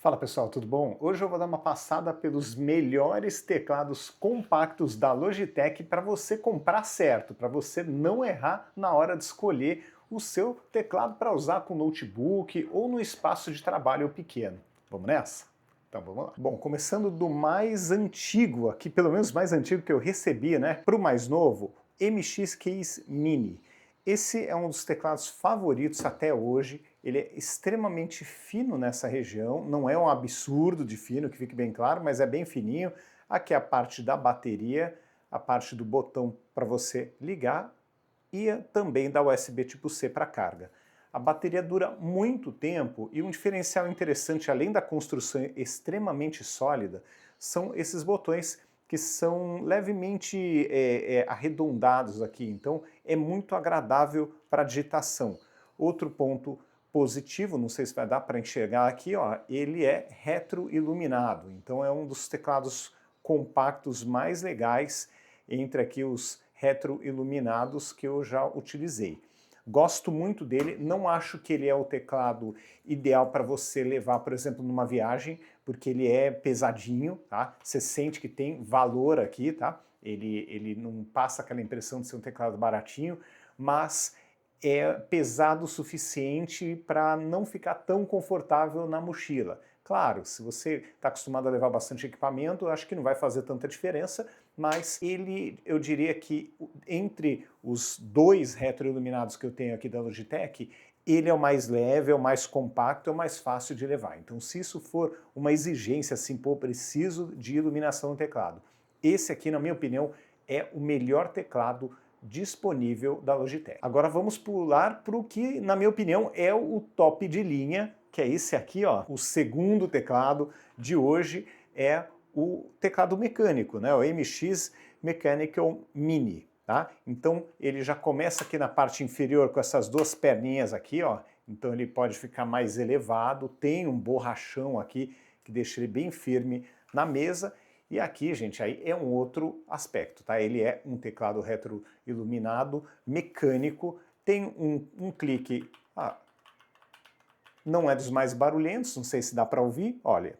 Fala pessoal, tudo bom? Hoje eu vou dar uma passada pelos melhores teclados compactos da Logitech para você comprar certo, para você não errar na hora de escolher o seu teclado para usar com notebook ou no espaço de trabalho pequeno. Vamos nessa? Então vamos lá. Bom, começando do mais antigo, aqui pelo menos mais antigo que eu recebi, né, para o mais novo, MX Keys Mini. Esse é um dos teclados favoritos até hoje. Ele é extremamente fino nessa região, não é um absurdo de fino, que fique bem claro, mas é bem fininho. Aqui é a parte da bateria, a parte do botão para você ligar e também da USB tipo C para carga. A bateria dura muito tempo e um diferencial interessante, além da construção extremamente sólida, são esses botões que são levemente arredondados aqui, então é muito agradável para digitação. Outro ponto positivo, não sei se vai dar para enxergar aqui, ó, ele é retroiluminado, então é um dos teclados compactos mais legais entre aqui os retroiluminados que eu já utilizei. Gosto muito dele, não acho que ele é o teclado ideal para você levar, por exemplo, numa viagem, porque ele é pesadinho, tá? Você sente que tem valor aqui, tá? Ele não passa aquela impressão de ser um teclado baratinho, mas é pesado o suficiente para não ficar tão confortável na mochila. Claro, se você está acostumado a levar bastante equipamento, acho que não vai fazer tanta diferença, mas ele, eu diria que entre os dois retroiluminados que eu tenho aqui da Logitech, ele é o mais leve, é o mais compacto, é o mais fácil de levar. Então, se isso for uma exigência assim, pô, preciso de iluminação no teclado, esse aqui, na minha opinião, é o melhor teclado disponível da Logitech. Agora vamos pular para o que, na minha opinião, é o top de linha, que é esse aqui, ó, o segundo teclado de hoje, é o teclado mecânico, né, o MX Mechanical Mini. Tá? Então ele já começa aqui na parte inferior com essas duas perninhas aqui, ó, então ele pode ficar mais elevado, tem um borrachão aqui que deixa ele bem firme na mesa. E aqui, gente, aí é um outro aspecto, tá? Ele é um teclado retroiluminado, mecânico, tem um clique, não é dos mais barulhentos, não sei se dá para ouvir, olha.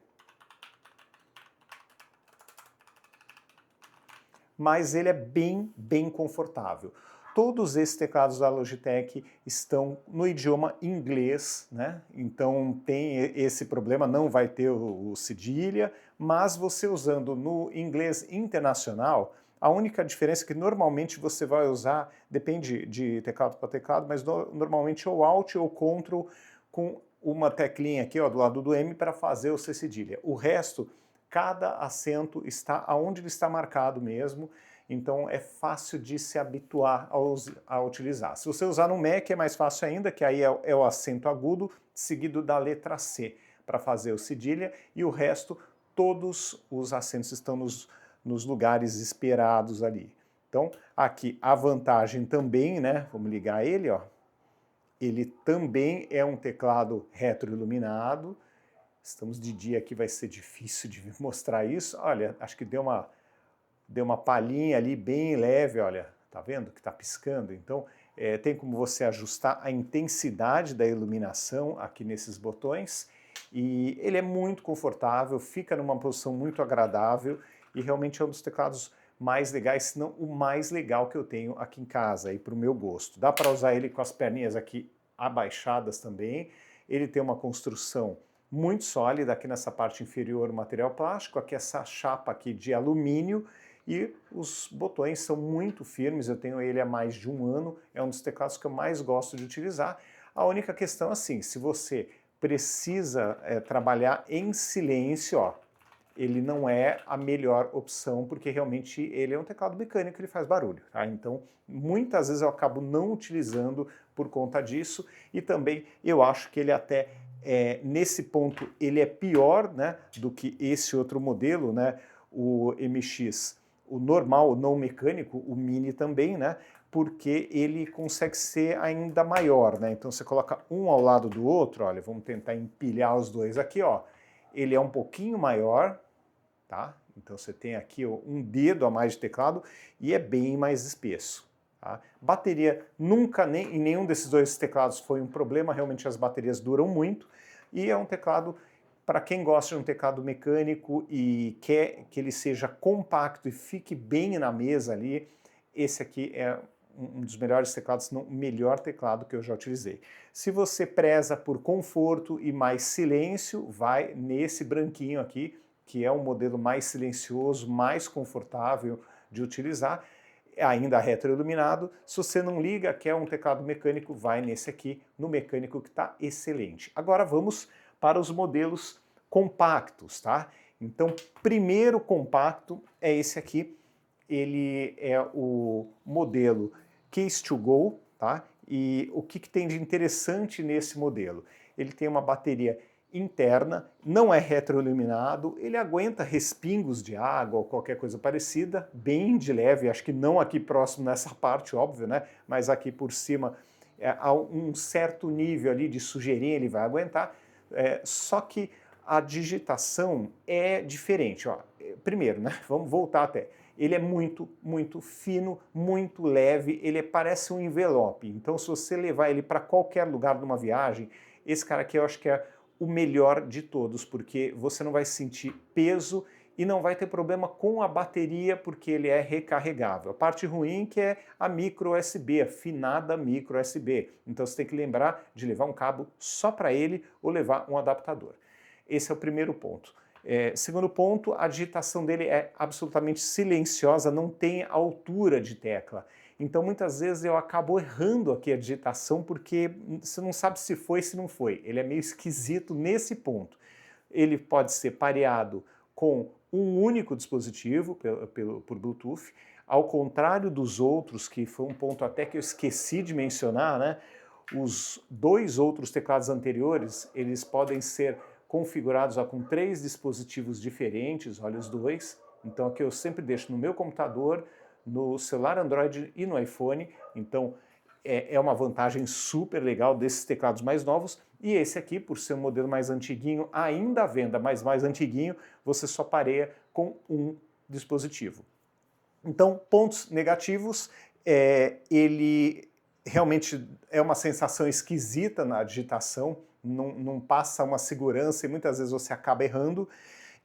Mas ele é bem confortável. Todos esses teclados da Logitech estão no idioma inglês, né? Então tem esse problema, não vai ter o cedilha, mas você usando no inglês internacional, a única diferença é que normalmente você vai usar, depende de teclado para teclado, mas normalmente ou Alt ou Ctrl com uma teclinha aqui ó, do lado do M para fazer o C cedilha. O resto, cada acento está aonde ele está marcado mesmo, então é fácil de se habituar a utilizar. Se você usar no Mac é mais fácil ainda, que aí é o acento agudo seguido da letra C para fazer o cedilha, e o resto, todos os acentos estão nos lugares esperados ali. Então aqui a vantagem também, né, vamos ligar ele, ó, ele também é um teclado retroiluminado. Estamos de dia aqui, vai ser difícil de mostrar isso. Olha, acho que deu uma palhinha ali bem leve, olha, tá vendo que tá piscando? Então, tem como você ajustar a intensidade da iluminação aqui nesses botões e ele é muito confortável, fica numa posição muito agradável e realmente é um dos teclados mais legais, se não o mais legal que eu tenho aqui em casa, aí para o meu gosto. Dá para usar ele com as perninhas aqui abaixadas também, ele tem uma construção muito sólida, aqui nessa parte inferior o material plástico, aqui essa chapa aqui de alumínio e os botões são muito firmes, eu tenho ele há mais de um ano, é um dos teclados que eu mais gosto de utilizar. A única questão assim, se você precisa trabalhar em silêncio, ó, ele não é a melhor opção, porque realmente ele é um teclado mecânico, ele faz barulho, tá? Então, muitas vezes eu acabo não utilizando por conta disso, e também eu acho que ele até, nesse ponto, ele é pior, né, do que esse outro modelo, né, o MX, o normal, o não mecânico, o Mini também, né, porque ele consegue ser ainda maior, né? Então você coloca um ao lado do outro, olha, vamos tentar empilhar os dois aqui, ó. Ele é um pouquinho maior, tá? Então você tem aqui um dedo a mais de teclado e é bem mais espesso. Tá? Bateria nunca, em nenhum desses dois teclados foi um problema, realmente as baterias duram muito e é um teclado para quem gosta de um teclado mecânico e quer que ele seja compacto e fique bem na mesa ali, esse aqui é um dos melhores teclados, se não o melhor teclado que eu já utilizei. Se você preza por conforto e mais silêncio, vai nesse branquinho aqui, que é um modelo mais silencioso, mais confortável de utilizar, ainda retroiluminado. Se você não liga, quer um teclado mecânico, vai nesse aqui, no mecânico, que está excelente. Agora vamos para os modelos compactos, tá? Então, primeiro compacto é esse aqui, ele é o modelo Case to Go, tá? E o que tem de interessante nesse modelo? Ele tem uma bateria interna, não é retroiluminado, ele aguenta respingos de água ou qualquer coisa parecida, bem de leve, acho que não aqui próximo nessa parte, óbvio, né? Mas aqui por cima, a um certo nível ali de sujeirinha ele vai aguentar, só que a digitação é diferente. Ó. Primeiro, né? Vamos voltar até. Ele é muito, muito fino, muito leve, ele parece um envelope. Então, se você levar ele para qualquer lugar numa viagem, esse cara aqui eu acho que é o melhor de todos, porque você não vai sentir peso e não vai ter problema com a bateria, porque ele é recarregável. A parte ruim que é a micro USB, a afinada micro USB. Então você tem que lembrar de levar um cabo só para ele ou levar um adaptador. Esse é o primeiro ponto. Segundo ponto, a digitação dele é absolutamente silenciosa, não tem altura de tecla. Então muitas vezes eu acabo errando aqui a digitação porque você não sabe se foi, se não foi. Ele é meio esquisito nesse ponto. Ele pode ser pareado com um único dispositivo por Bluetooth, ao contrário dos outros, que foi um ponto até que eu esqueci de mencionar, né? Os dois outros teclados anteriores, eles podem ser configurados com 3 dispositivos diferentes, olha os dois. Então aqui eu sempre deixo no meu computador, no celular Android e no iPhone. Então é uma vantagem super legal desses teclados mais novos. E esse aqui, por ser um modelo mais antiguinho, ainda à venda, mas mais antiguinho, você só pareia com um dispositivo. Então, pontos negativos, ele realmente é uma sensação esquisita na digitação, não passa uma segurança e muitas vezes você acaba errando,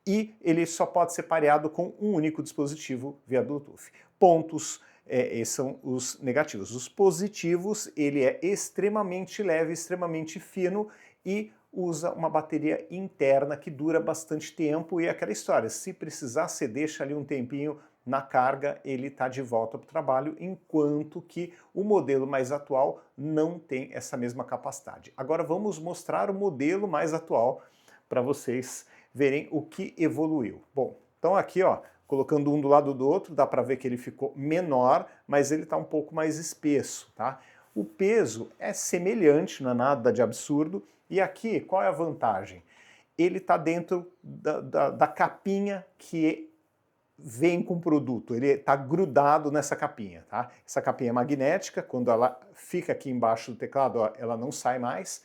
e ele só pode ser pareado com um único dispositivo via Bluetooth. Pontos, esses são os negativos. Os positivos, ele é extremamente leve, extremamente fino e usa uma bateria interna que dura bastante tempo, e é aquela história, se precisar você deixa ali um tempinho na carga, ele está de volta para o trabalho, enquanto que o modelo mais atual não tem essa mesma capacidade. Agora vamos mostrar o modelo mais atual para vocês verem o que evoluiu. Bom, então aqui, ó, colocando um do lado do outro, dá para ver que ele ficou menor, mas ele está um pouco mais espesso, tá? O peso é semelhante, não é nada de absurdo, e aqui, qual é a vantagem? Ele está dentro da capinha que vem com o produto, ele está grudado nessa capinha, tá? Essa capinha é magnética, quando ela fica aqui embaixo do teclado, ó, ela não sai mais.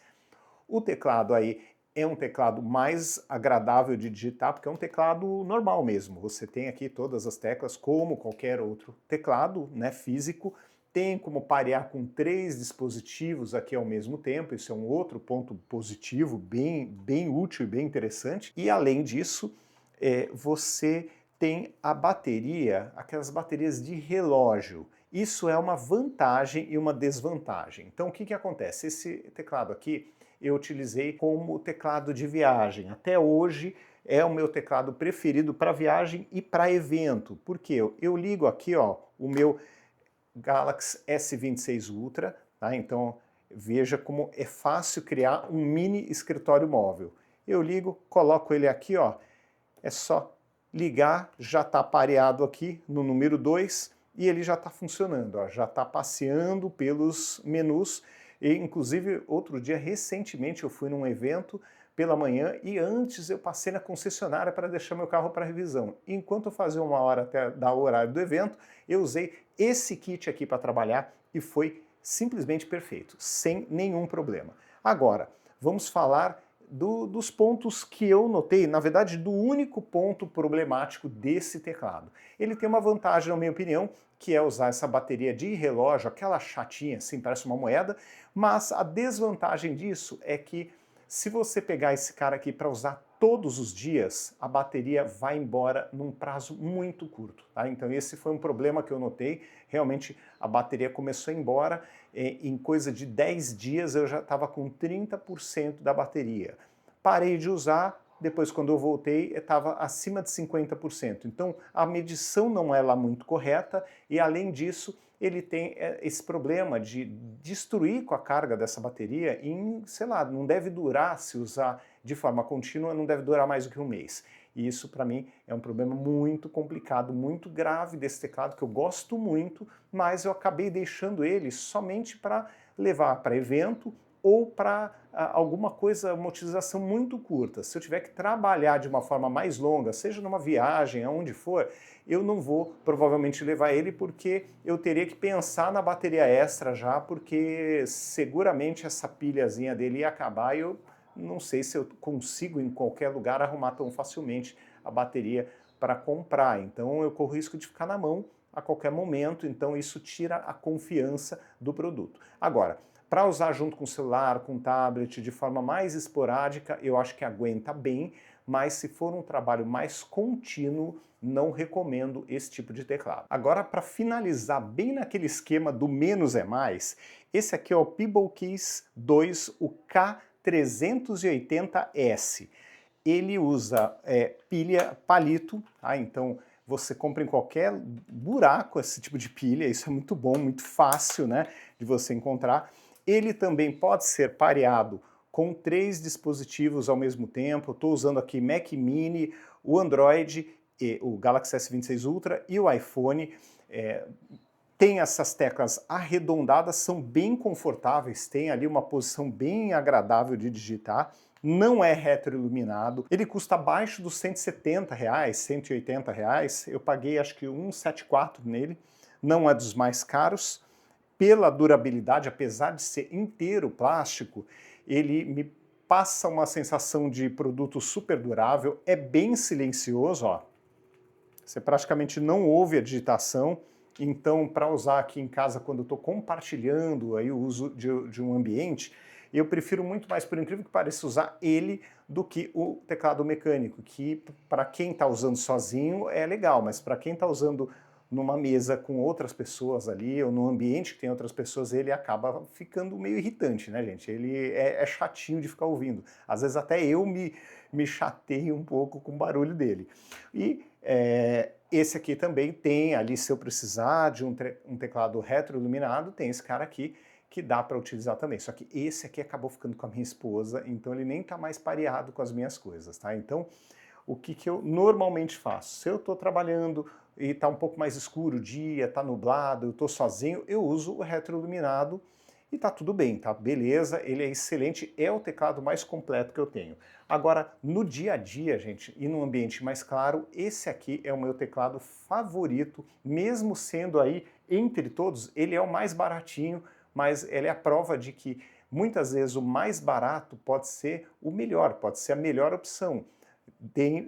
O teclado aí é um teclado mais agradável de digitar, porque é um teclado normal mesmo. Você tem aqui todas as teclas como qualquer outro teclado, né, físico. Tem como parear com 3 dispositivos aqui ao mesmo tempo, isso é um outro ponto positivo, bem útil e bem interessante. E além disso, você tem a bateria, aquelas baterias de relógio. Isso é uma vantagem e uma desvantagem. Então o que acontece? Esse teclado aqui eu utilizei como teclado de viagem. Até hoje é o meu teclado preferido para viagem e para evento. Por quê? Eu ligo aqui, ó, o meu Galaxy S26 Ultra, tá? Então veja como é fácil criar um mini escritório móvel. Eu ligo, coloco ele aqui, ó, é só ligar, já está pareado aqui no número 2 e ele já está funcionando, ó, já está passeando pelos menus. E, inclusive, outro dia, recentemente, eu fui num evento pela manhã e antes eu passei na concessionária para deixar meu carro para revisão. Enquanto eu fazia 1 hora até dar o horário do evento, eu usei esse kit aqui para trabalhar e foi simplesmente perfeito, sem nenhum problema. Agora, vamos falar dos pontos que eu notei, na verdade, do único ponto problemático desse teclado. Ele tem uma vantagem, na minha opinião, que é usar essa bateria de relógio, aquela chatinha assim, parece uma moeda, mas a desvantagem disso é que se você pegar esse cara aqui para usar todos os dias, a bateria vai embora num prazo muito curto. Tá? Então esse foi um problema que eu notei, realmente a bateria começou a ir embora, em coisa de 10 dias eu já estava com 30% da bateria. Parei de usar, depois quando eu voltei estava acima de 50%. Então a medição não é lá muito correta e além disso ele tem esse problema de destruir com a carga dessa bateria em, sei lá, não deve durar, se usar de forma contínua, não deve durar mais do que um mês. E isso para mim é um problema muito complicado, muito grave desse teclado que eu gosto muito, mas eu acabei deixando ele somente para levar para evento ou para alguma coisa, uma utilização muito curta. Se eu tiver que trabalhar de uma forma mais longa, seja numa viagem, aonde for, eu não vou provavelmente levar ele porque eu teria que pensar na bateria extra já, porque seguramente essa pilhazinha dele ia acabar e eu não sei se eu consigo em qualquer lugar arrumar tão facilmente a bateria para comprar. Então eu corro o risco de ficar na mão a qualquer momento, então isso tira a confiança do produto. Agora, para usar junto com o celular, com o tablet, de forma mais esporádica, eu acho que aguenta bem, mas se for um trabalho mais contínuo, não recomendo esse tipo de teclado. Agora, para finalizar bem naquele esquema do menos é mais, esse aqui é o Peeblekeys 2, o K380S. Ele usa pilha palito, tá? Então você compra em qualquer buraco esse tipo de pilha, isso é muito bom, muito fácil, né, de você encontrar. Ele também pode ser pareado com 3 dispositivos ao mesmo tempo. Estou usando aqui Mac Mini, o Android, o Galaxy S26 Ultra e o iPhone. Tem essas teclas arredondadas, são bem confortáveis, tem ali uma posição bem agradável de digitar. Não é retroiluminado, ele custa abaixo dos R$170, R$180. Eu paguei acho que 174 nele, não é dos mais caros. Pela durabilidade, apesar de ser inteiro plástico, ele me passa uma sensação de produto super durável, é bem silencioso, ó. Você praticamente não ouve a digitação, então para usar aqui em casa quando eu estou compartilhando aí o uso de um ambiente, eu prefiro muito mais, por incrível que pareça, usar ele do que o teclado mecânico, que para quem está usando sozinho é legal, mas para quem está usando numa mesa com outras pessoas ali, ou num ambiente que tem outras pessoas, ele acaba ficando meio irritante, né, gente? Ele é chatinho de ficar ouvindo. Às vezes até eu me chateio um pouco com o barulho dele. E esse aqui também tem ali, se eu precisar de um teclado retroiluminado, tem esse cara aqui que dá para utilizar também. Só que esse aqui acabou ficando com a minha esposa, então ele nem está mais pareado com as minhas coisas, tá? Então, o que eu normalmente faço? Se eu estou trabalhando e está um pouco mais escuro o dia, está nublado, eu estou sozinho, eu uso o retroiluminado e tá tudo bem, tá? Beleza, ele é excelente, é o teclado mais completo que eu tenho. Agora, no dia a dia, gente, e num ambiente mais claro, esse aqui é o meu teclado favorito, mesmo sendo aí, entre todos, ele é o mais baratinho, mas ele é a prova de que muitas vezes o mais barato pode ser o melhor, pode ser a melhor opção.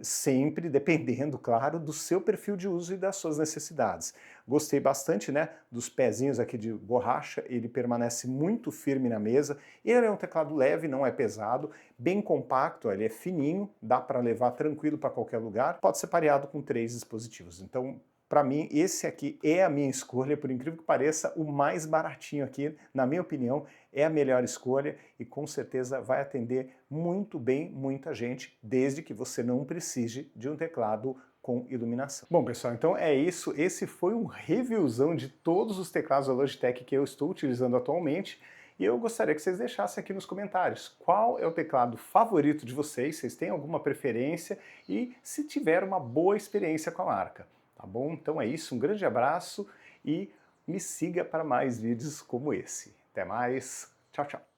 Sempre dependendo, claro, do seu perfil de uso e das suas necessidades. Gostei bastante, né, dos pezinhos aqui de borracha, ele permanece muito firme na mesa, ele é um teclado leve, não é pesado, bem compacto, ele é fininho, dá para levar tranquilo para qualquer lugar, pode ser pareado com 3 dispositivos. Então, para mim, esse aqui é a minha escolha, por incrível que pareça, o mais baratinho aqui, na minha opinião, é a melhor escolha e com certeza vai atender muito bem muita gente, desde que você não precise de um teclado com iluminação. Bom, pessoal, então é isso. Esse foi um reviewzão de todos os teclados da Logitech que eu estou utilizando atualmente. E eu gostaria que vocês deixassem aqui nos comentários qual é o teclado favorito de vocês, vocês têm alguma preferência e se tiver uma boa experiência com a marca. Tá bom? Então é isso, um grande abraço e me siga para mais vídeos como esse. Até mais, tchau, tchau!